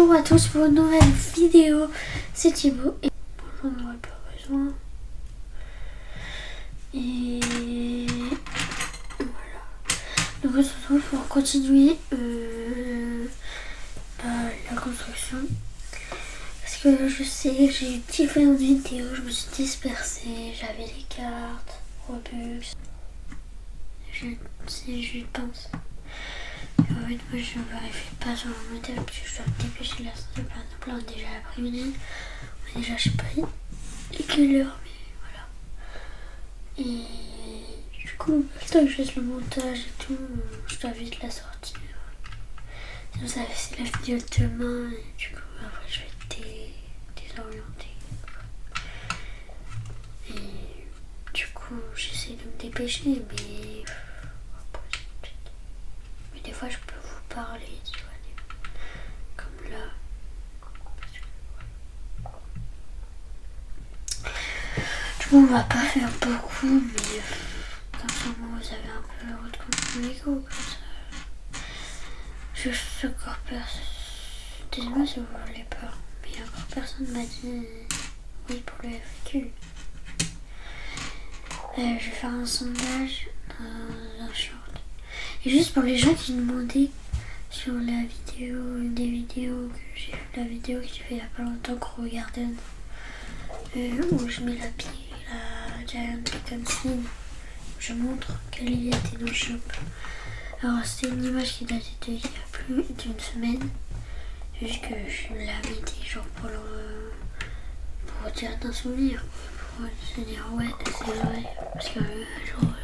Bonjour à tous pour une nouvelle vidéo, c'est Thibaut et j'en aurais pas besoin. Et voilà. Donc on se retrouve pour continuer la construction. Parce que je sais, j'ai eu différentes vidéos, je me suis dispersée, j'avais les cartes, Robux. Je pense. En fait, moi je ne vérifie pas sur mon modèle parce que je dois me dépêcher la salle de plein déjà l'après-midi. Mais déjà, je sais pas quelle heure, mais voilà. Et du coup, le temps que je fasse le montage et tout, je dois vite la sortir. Sinon, ça va c'est la vidéo de demain et du coup, après, je vais être désorientée. Et du coup, j'essaie de me dépêcher, mais des fois, je peux vous parler, tu vois, comme là. Du coup, on va pas faire beaucoup, mais comme ça, vous avez un peu le route contre l'écho, comme ça. Juste encore personne. Dites-moi si vous voulez pas, mais encore personne m'a dit oui pour le FAQ. Je vais faire un sondage dans un short. Et juste pour les gens qui demandaient sur la vidéo, une des vidéos que j'ai fait, la vidéo que j'ai fait il y a pas longtemps, Crow Garden, où je mets la Giant Pecan, je montre quelle idée était dans le shop. Alors c'était une image qui datait d'il y a plus d'une semaine, juste que je la mettais genre pour dire d'un souvenir, pour se dire ouais c'est vrai, parce que genre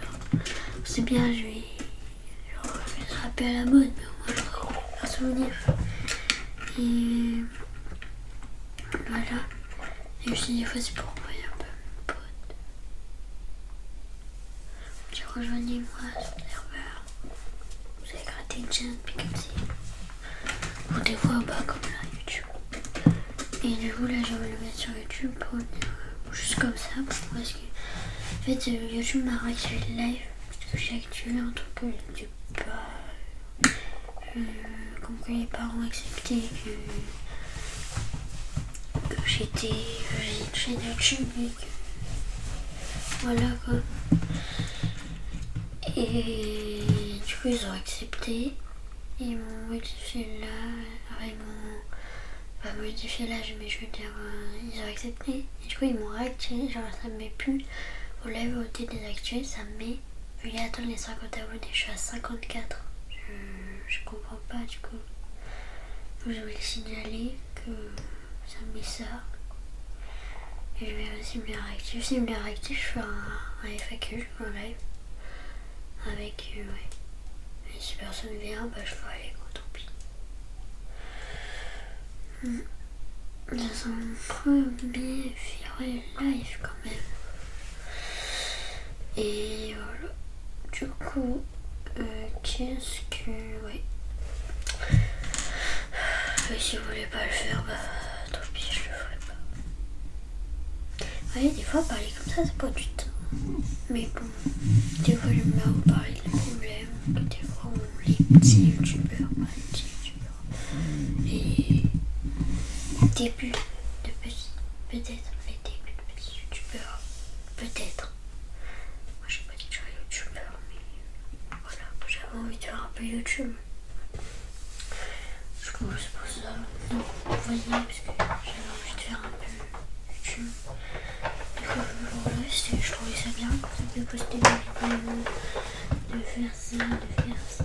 c'est bien, je vais se rappeler à la mode, mais au moins j'aurai un souvenir. Et voilà. Et aussi des fois c'est pour envoyer un peu mon pote. Je rejoignez-moi sur le serveur. Vous avez gratté une chaîne puis comme ça. Ou des fois bah comme là YouTube. Et du coup là je vais le mettre sur YouTube pour juste comme ça parce que en fait YouTube m'a réactivé le live parce que j'ai activé un truc que je dis pas comme que les parents acceptaient que j'ai une chaîne YouTube et que voilà quoi. Et du coup ils ont accepté, ils m'ont modifié là, ils m'ont pas modifié l'âge mais je veux dire ils ont accepté et du coup ils m'ont réactivé, genre ça me met plus au live au désactivé, ça me met veuillez attendre les 50 abonnés, je suis à 54, je comprends pas du coup, donc je vais le signaler que ça me met ça et je vais aussi me les réactiver, si me les réactive je fais un FAQ, un live avec ouais. Et si personne vient, bah je ferai les gros, tant pis. Dans un premier live quand même. Et voilà. Du coup, qu'est-ce que... Ouais. Si vous voulez pas le faire, bah tant pis, je le ferai pas. Ouais, des fois parler comme ça, c'est pas du temps. Mais bon, des fois j'aime bien vous parler des problèmes, des fois les petits youtubeurs, pas les petits youtubeurs, les débuts de petits, peut-être les débuts de petits youtubeurs, peut-être. Moi j'ai pas dit que je serais youtubeur, mais voilà, j'avais envie de faire un peu YouTube. Je commence pour ça, donc vous voyez, parce que j'avais envie de faire un peu YouTube. Voilà, je trouvais ça bien quand on peut poster des vidéos, de faire ça, de faire ça.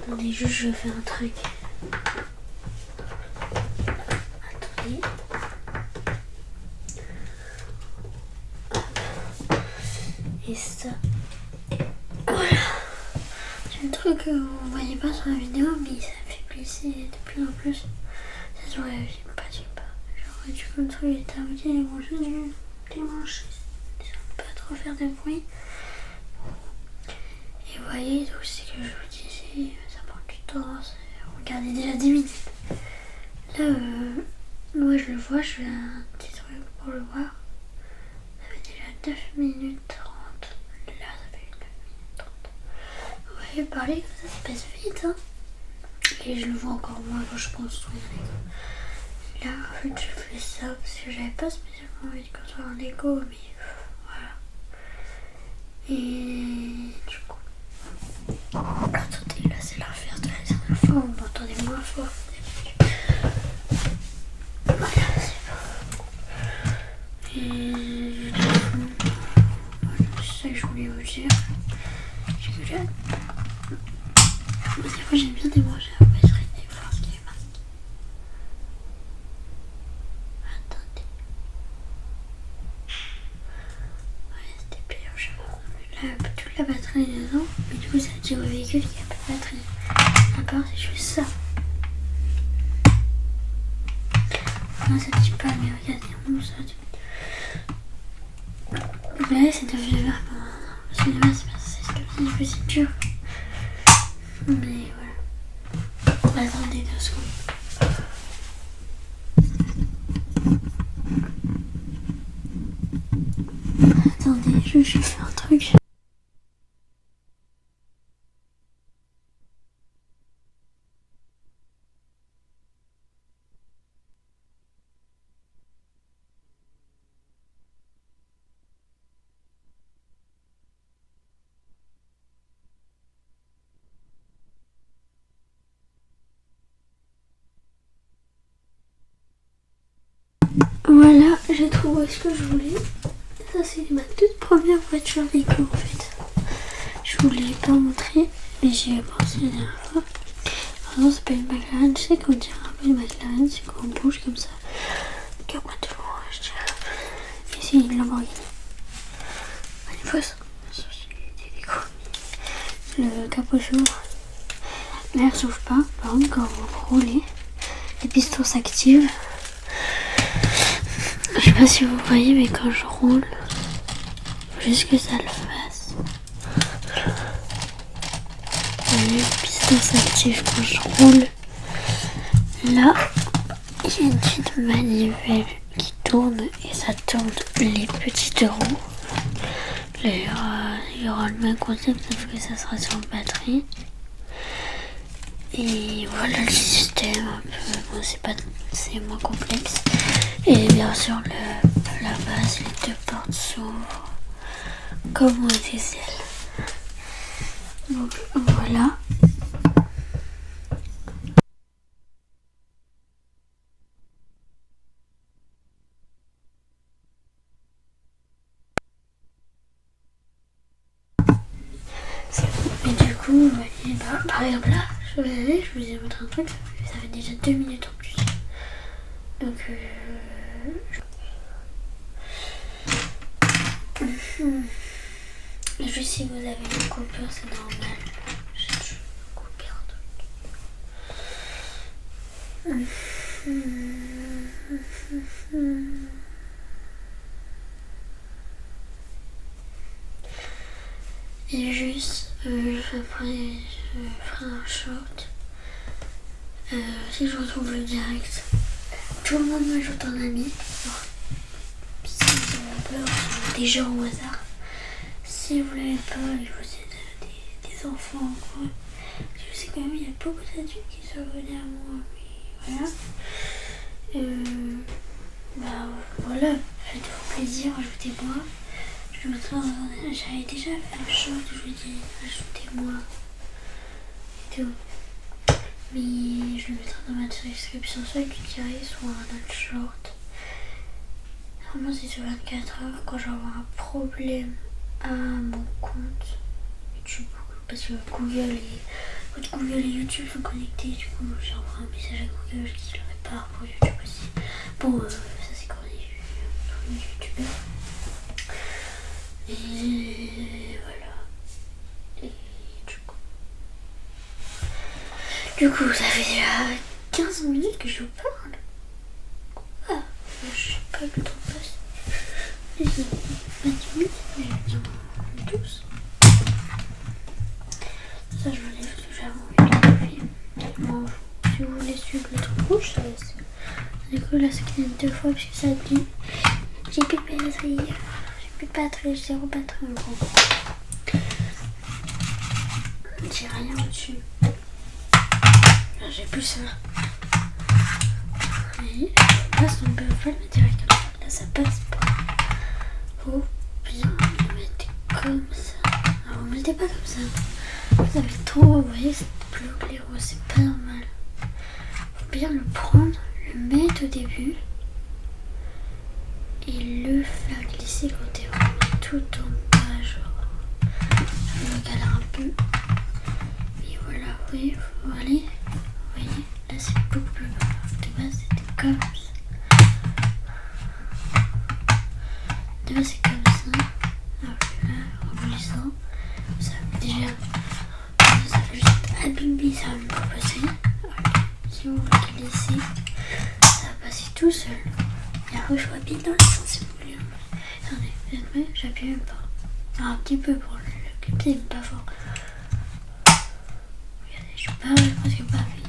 Attendez, juste je vais faire un truc. Attendez. Et ça. Voilà. C'est un truc que vous voyez pas sur la vidéo, mais ça me fait glisser de plus en plus. Ça se voit, j'aime pas. Genre, du coup, le truc est terminé, les branches, démanché. Pas trop faire de bruit. Et vous voyez, donc c'est que je vous disais, ça prend du temps, regardez déjà 10 minutes. Là, moi je le vois, je fais un petit truc pour le voir. Ça fait déjà 9 minutes 30. Là, ça fait 9 minutes 30. Vous voyez, parler comme ça, passe vite, hein. Et je le vois encore moins quand je construis un Lego. Là, en fait, je fais ça parce que j'avais pas spécialement envie de construire un Lego, mais voilà. Et du coup, attendez, là c'est l'affaire de la dernière fois, vous m'entendez moins fort. Voilà, c'est bon. Et du coup, voilà, c'est ça que je voulais vous dire. Des fois j'aime bien débrancher la batterie et voir ce qui est marqué. Attendez. Ouais, c'était pire, je sais pas. Là, toute la batterie est dedans, mais du coup ça dit au véhicule qu'il n'y a pas de batterie. À part si je fais ça. Non, ça dit pas, mais regardez, on ça dit. Donc là, c'est devenu vert. Excusez-moi, c'est parce que c'est un peu si dur. Mais voilà. Attendez 2 secondes. Attendez, je fais un truc. Voilà, j'ai trouvé ce que je voulais. Ça, c'est ma toute première voiture Lego en fait. Je vous l'ai pas montré, mais j'y ai pensé la dernière fois. Par exemple, c'est pas une McLaren, tu sais qu'on dirait un peu une McLaren, c'est quand on bouge comme ça. Qui a moins de loin, je dirais. Et c'est une Lamborghini. Une fausse. Des Lego. Le capot s'ouvre. L'air s'ouvre pas. Par contre, quand vous roulez, les pistons s'activent. Je sais pas si vous voyez, mais quand je roule, juste que ça le fasse. Vous voyez, le piston s'active quand je roule. Là, il y a une petite manivelle qui tourne et ça tourne les petites roues. Il y aura le même concept sauf que ça sera sur batterie. Et voilà le système un peu, bon, c'est moins complexe. Et bien sûr la base, les 2 portes s'ouvrent comme au diesel. Donc voilà. Et du coup, vous voyez, par exemple là, je vous ai montré un truc, ça fait déjà 2 minutes en plus. Donc juste si vous avez une coupure, c'est normal. J'ai toujours coupé un truc. Et juste, je ferai un short. Si je retrouve le direct, tout le monde m'ajoute un ami. Alors, si vous avez peur, des gens au hasard. Si vous l'avez pas, il faut des enfants ou quoi. Je sais quand même, il y a beaucoup d'adultes qui sont venus à moi. Mais voilà. Voilà, faites-vous plaisir, ajoutez-moi. J'avais déjà fait un short, je lui ai dit ajoutez-moi et tout. Mais je le mettrai dans ma description, soit QTI, soit un autre short. Normalement c'est sur 24 heures quand j'aurai un problème à mon compte YouTube. Parce que Google et YouTube sont connectés, du coup j'envoie un message à Google qui le répare pour YouTube aussi. Bon, ça c'est quand on est YouTubeur. Et voilà. Et du coup, ça fait déjà 15 minutes que je vous parle. Ah, je sais pas le temps passe. 20 minutes, mais non, 12. Ça, je l'enlève parce que j'avais envie de filmer. Bon, si vous voulez suivre le truc rouge, ça laisse. Du coup, là, ça cligne 2 fois parce que ça dit j'ai plus de batterie. J'ai plus de batterie, 0 batterie en gros. J'ai rien au-dessus. Là, j'ai plus ça. Et passe, on peut pas le mettre directement. Là, ça passe pas. Faut bien le mettre comme ça. Alors, vous ne mettez pas comme ça. Vous avez trop, vous voyez, c'est bleu clair, c'est pas normal. Faut bien le prendre, le mettre au début et le faire glisser quand t'es vraiment tout en bas, genre. Je me galère un peu. Et voilà, vous voyez, faut aller. Vous voyez, là c'est beaucoup plus bas. De base c'était comme ça. De base c'est comme ça. Alors que là, en glissant, ça déjà, ça va juste abîmer, ça va me pas passer. Si vous glissez, ça va passer tout seul. Et après je vois bien dans le sens si vous voulez. Attendez, vous êtes prêts? J'appuie même pas. Alors, un petit peu pour le clipser, mais pas fort. Regardez, je suis pas presque pas appuyé.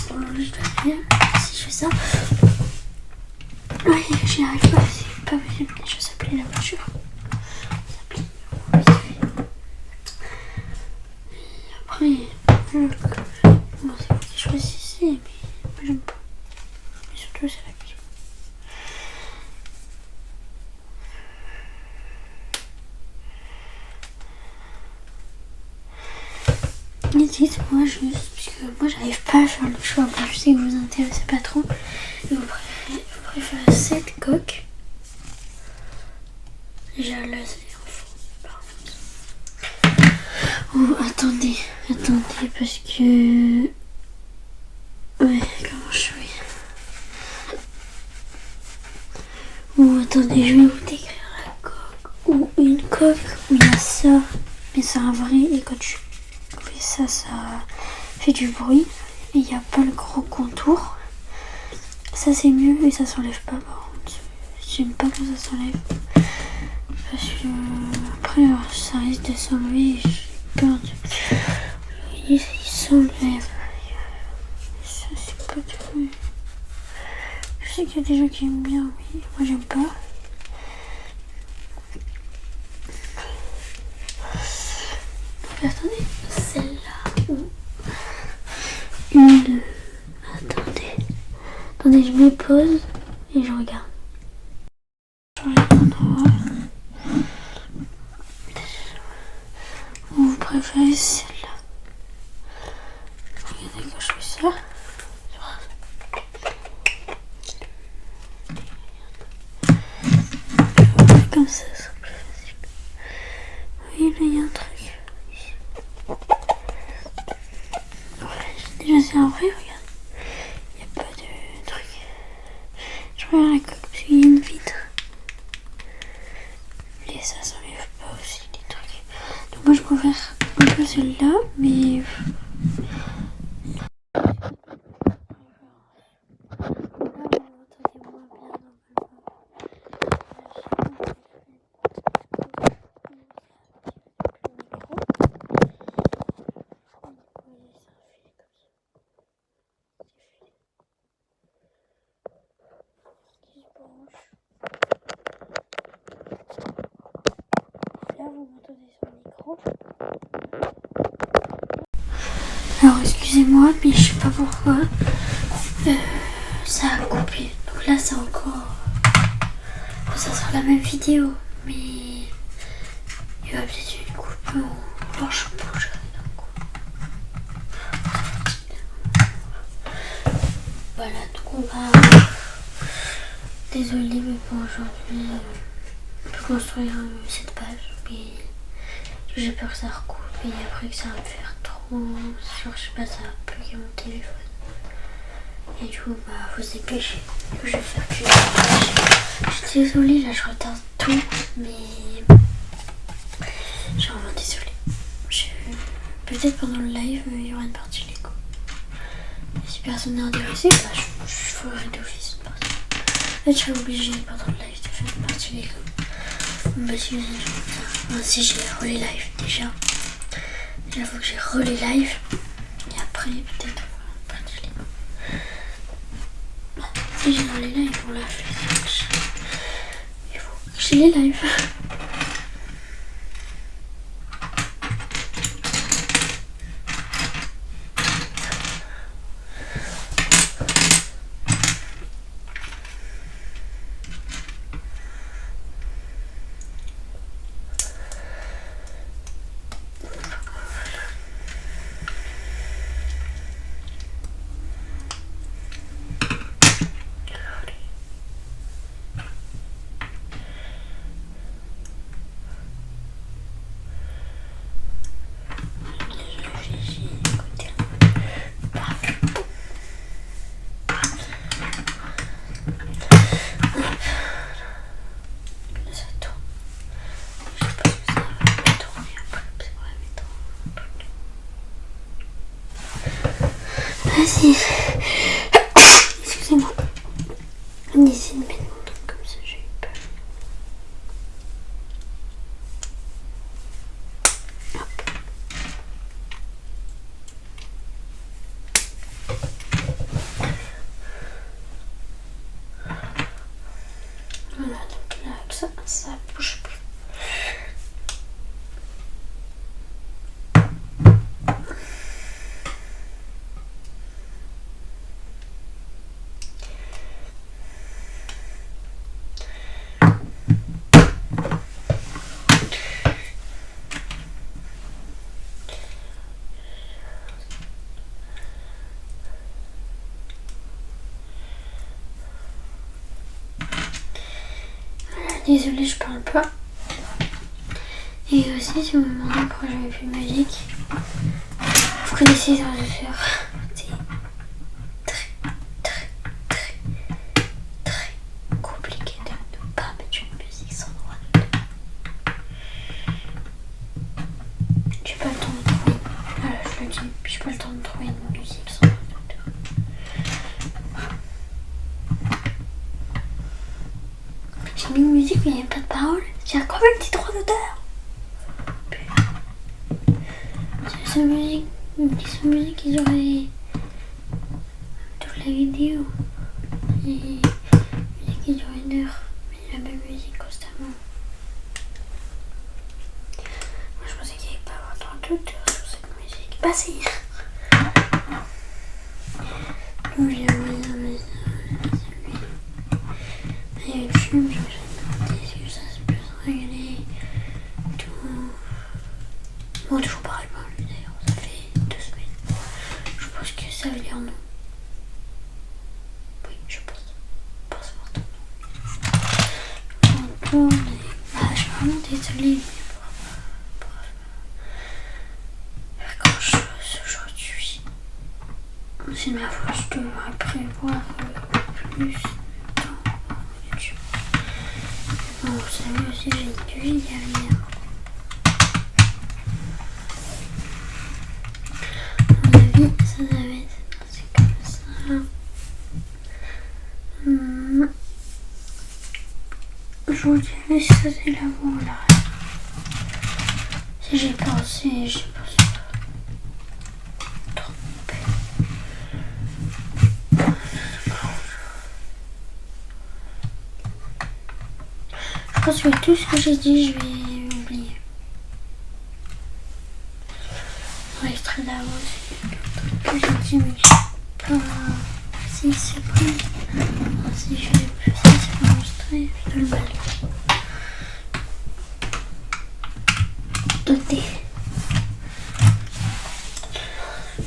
Bon, je dois appuyer. Si je fais ça, oui, j'y arrive pas. C'est pas possible. Je vais s'appeler la voiture. Après, bon, c'est vous qui choisissez, mais moi j'aime pas. Mais surtout, c'est la clé. Dites-moi juste, puisque moi j'arrive pas à faire le choix. Bon, je sais que vous vous intéressez pas trop. Vous préférez cette coque. Déjà là, c'est en fond. Oh, attendez, parce que. Ouais, comment je fais? Oh, attendez, je vais vous décrire la coque. Ou une coque où il y a ça, mais c'est un vrai, et quand tu fais ça, ça fait du bruit. Et il n'y a pas le gros contour. Ça c'est mieux et ça s'enlève pas par contre. J'aime pas que ça s'enlève. Parce que après ça risque de s'enlever et j'ai peur de. Il s'enlève. Ça c'est pas tout. Je sais qu'il y a des gens qui aiment bien, mais moi j'aime pas. Donc attendez, celle-là ou une. Attendez, je me pose et je regarde. Changer d'endroit. Vous préférez celle-là? Regardez quand je fais ça. Comme ça sera plus facile. Oui, là il y a un truc. Ouais, déjà c'est un vrai, regarde. Il n'y a pas de truc. Je regarde la coque parce qu'il y a une vitre. Et ça s'enlève pas aussi les trucs. Donc moi je préfère un peu celle-là, mais. Là, vous m'entendez sur le micro. Alors, excusez-moi, mais je sais pas pourquoi. Ça a coupé. Donc là, c'est encore. Ça sera la même vidéo, mais il y aura peut-être une coupure. Alors, je bougerai d'un coup. Voilà, donc on va. Désolée, mais pour aujourd'hui, on peut construire cette page, mais j'ai peur que ça recoupe et après que ça va me faire trop. Genre, je sais pas, ça va bloquer mon téléphone. Et du coup, bah, faut se dépêcher. Je vais faire plus. Je suis désolée, là, je retarde tout, mais. Je suis vraiment désolée. Peut-être pendant le live, il y aura une partie Lego. Et si personne n'est intéressé, bah, je ferai d'office une partie. En fait, je serai obligée pendant le live de faire une partie Lego. Bah, si vous avez si j'ai relais live déjà. Il faut que j'ai relais live. Et après, peut-être une partie Lego. Bah, si j'ai relais live, on l'a fait. Il faut que j'ai les lives. Vas-y. Excusez-moi. On essaie de mettre mon truc comme ça, j'ai eu peur. Voilà, donc là, ça bouge plus. Désolée, je parle pas. Et aussi, si vous me demandez pourquoi j'avais plus de musique, vous connaissez les auditeurs. C'est très compliqué de ne pas mettre une musique sans droit d'auteur. J'ai pas le temps de trouver. Voilà, je le dis, j'ai pas le temps de trouver une musique sans droit d'auteur. J'ai mis une musique mais il n'y a pas de paroles. J'ai quand même des droits d'auteur. C'est sa musique, ils auraient toute la vidéo. Et la musique, ils auraient 1 heure. Mais la même musique constamment. Moi, je pensais qu'il n'y avait pas avoir droit d'auteur sur cette musique. Bah, si. Donc, j'ai envoyé un message à lui. Et YouTube, je me suis demandé si ça se peut se régler. Tout. Bon, toujours pareil pour lui d'ailleurs, ça fait 2 semaines. Je pense que ça veut dire non. Oui, je pense. Pas fortement. Je suis vraiment désolée pour faire grand chose aujourd'hui. C'est ma faute, je devrais prévoir plus dans YouTube. Bon, vous savez aussi, j'ai une vie derrière. Ça devait être passé comme ça. Je vous dirai si ça c'est l'avant ou l'arrière. Si j'ai pensé, j'ai pas trompé. Je pense que tout ce que j'ai dit, je vais oublier. Extrait d'avant, c'est que j'ai dit, mais je sais pas si c'est pris. Si je fais plus ça, c'est pas enregistré, je dois le mal. Doté.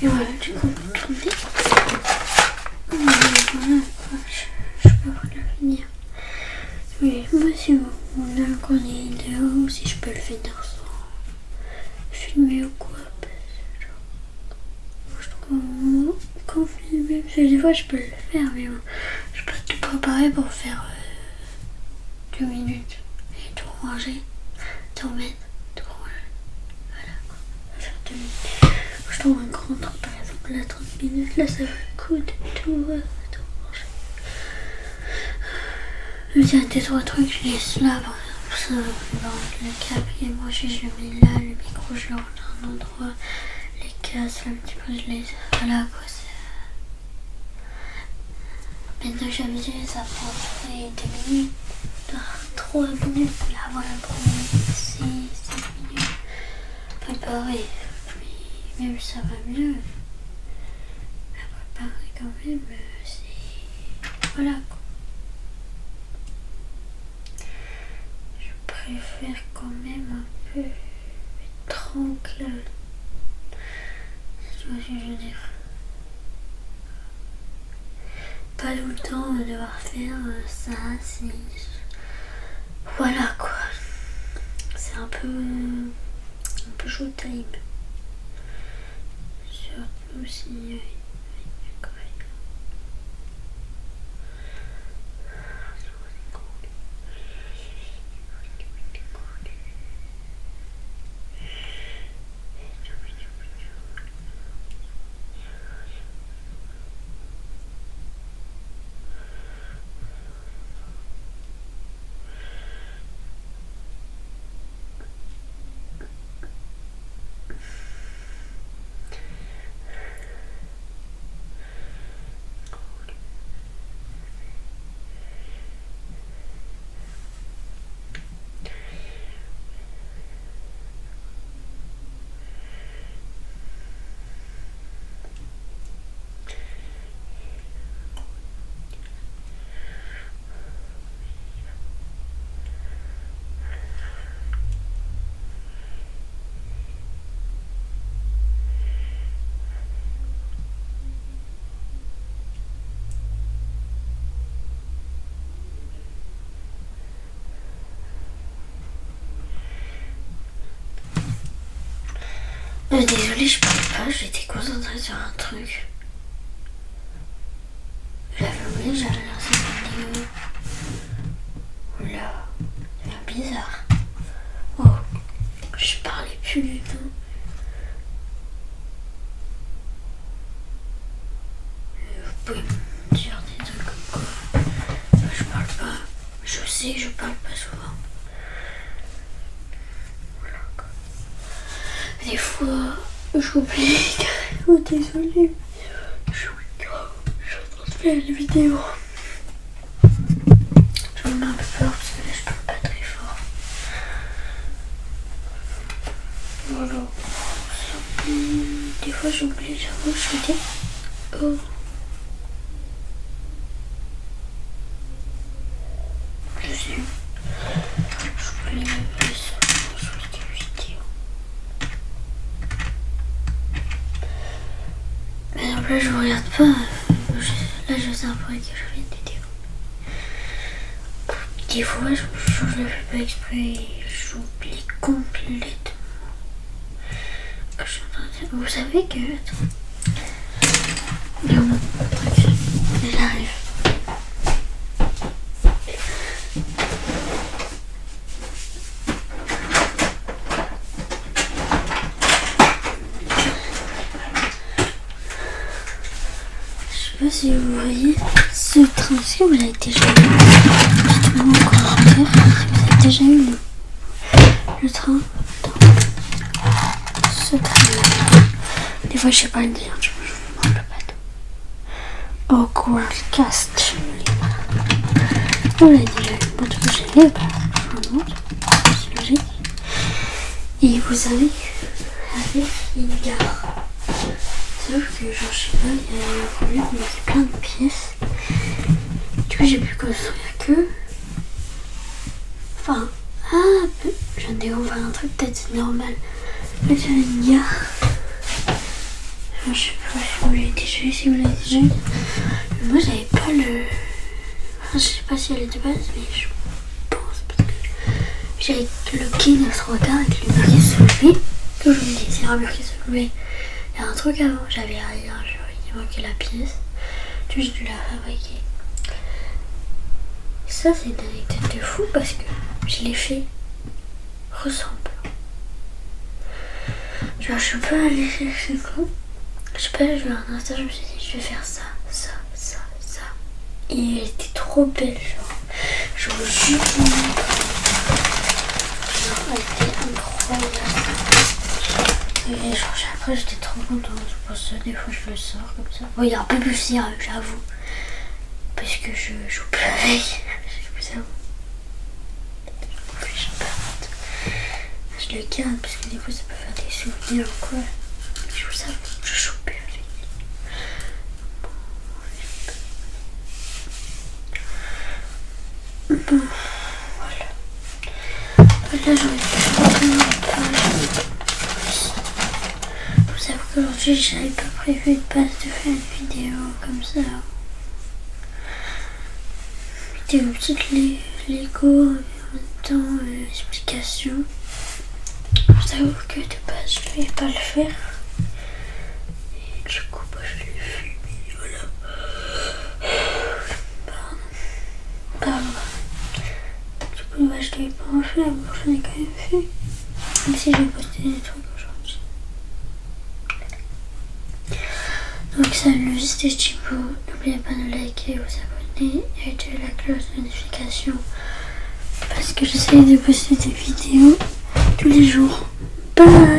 Et voilà, du coup, on peut tourner. Voilà, je peux pas le finir. Mais moi, si vous voulez encore des vidéos, si je peux le finir sans filmer ou quoi, je trouve qu'en filmer, parce que des fois je peux le faire, mais bon, je peux tout préparer pour faire 2 minutes et tout ranger, tout remettre, tout ranger. Voilà, faire 2 minutes. Je trouve un grand temps, par exemple, là 30 minutes, là ça va coûter tout ranger. Il y a des 3 trucs, je laisse là, par exemple, ça, le câble qui est branché, je le mets là, le micro, je le range à un endroit, les casques, un petit peu, je laisse, voilà quoi, c'est... Maintenant, j'ai habitué, ça prend 2 minutes, 3 minutes, là, voilà, 3 minutes, 6 minutes, préparer, puis même ça va mieux, à préparer quand même, c'est... voilà quoi. Je préfère quand même un peu être tranquille. Tu vois ce que je veux dire? Pas tout le temps devoir faire ça, c'est... Voilà quoi. C'est un peu chaud time. Surtout si... Désolée, je parle pas, j'étais concentrée sur un truc. J'avais oublié que j'allais lancer une vidéo. Oula, ça a l'air bizarre. Oh, je parlais plus du tout. Vous pouvez me dire des trucs comme quoi je parle pas. Je sais que je parle pas souvent. Voilà quoi. Des fois, j'oublie. Oh, désolée. Je suis en train de faire une vidéo. Je me mets un peu peur parce que là je parle pas très fort. Voilà. Des fois j'oublie, j'avoue, je me dis. Oh. Je sais. J'oublie même plus sur les vidéos. Mais donc là je regarde pas. Là je sais un peu que je fais une vidéo. Des fois je le fais pas exprès. J'oublie complètement. Que je suis en train de dire. Vous savez que. Non, j'arrive. Je sais pas si vous voyez ce train. Est-ce que vous l'avez déjà vu? Dites-moi en commentaire si vous avez déjà eu le train. Attends. Ce train. Des fois je sais pas le dire. Je me rappelle pas. Hogwarts Castle. On l'a déjà eu. En tout cas je l'ai pas. Je vous montre. C'est logique. Et vous savez avec une gare. Sauf que genre je sais pas, il y a un problème, mais c'est plein de pièces. Du coup j'ai pu construire que. Enfin, je viens de découvrir un truc, peut-être c'est normal. En fait j'avais une gare. Genre, je sais pas si vous l'avez déjà eu, si vous l'avez déjà eu. Mais moi j'avais pas le. Enfin, je sais pas si elle était basse, mais je pense parce que j'avais le quai de ce regard avec le mur qui se soulevait. Que je me dis, c'est un mur qui se soulevait. Il y a un truc avant, j'avais rien, il manquait la pièce. Du coup, j'ai dû la fabriquer. Ça, c'est une anecdote de fou parce que je l'ai fait ressemblant. Genre, je peux aller chercher quoi. Je sais pas, je vais un instant, je me suis dit, je vais faire ça, ça, ça, ça. Et elle était trop belle, genre. Je vous jure, genre, elle était incroyable. Et genre, après j'étais trop contente, c'est pour ça des fois je le sors comme ça. Bon, il est un peu plus sérieux, j'avoue. Parce que je joue plus avec, je vous avoue. Je le garde parce que des fois ça peut faire des souvenirs ou quoi. Je vous avoue, je joue plus avec. Bon, voilà. Là j'aurais pu je vous avoue qu'aujourd'hui j'avais pas prévu de faire une vidéo comme ça. C'était une petite Lego en même temps explication. Je vous avoue que de base je devais pas le faire. Et du coup je l'ai filmé, voilà. Pardon. Du coup je devais pas en faire, mais j'en ai quand même fait. Même si j'ai posté des trucs aujourd'hui. Donc salut, c'était Chipo. N'oubliez pas de liker, vous abonner et activer la cloche de notification parce que j'essaie de poster des vidéos tous les jours. Bye.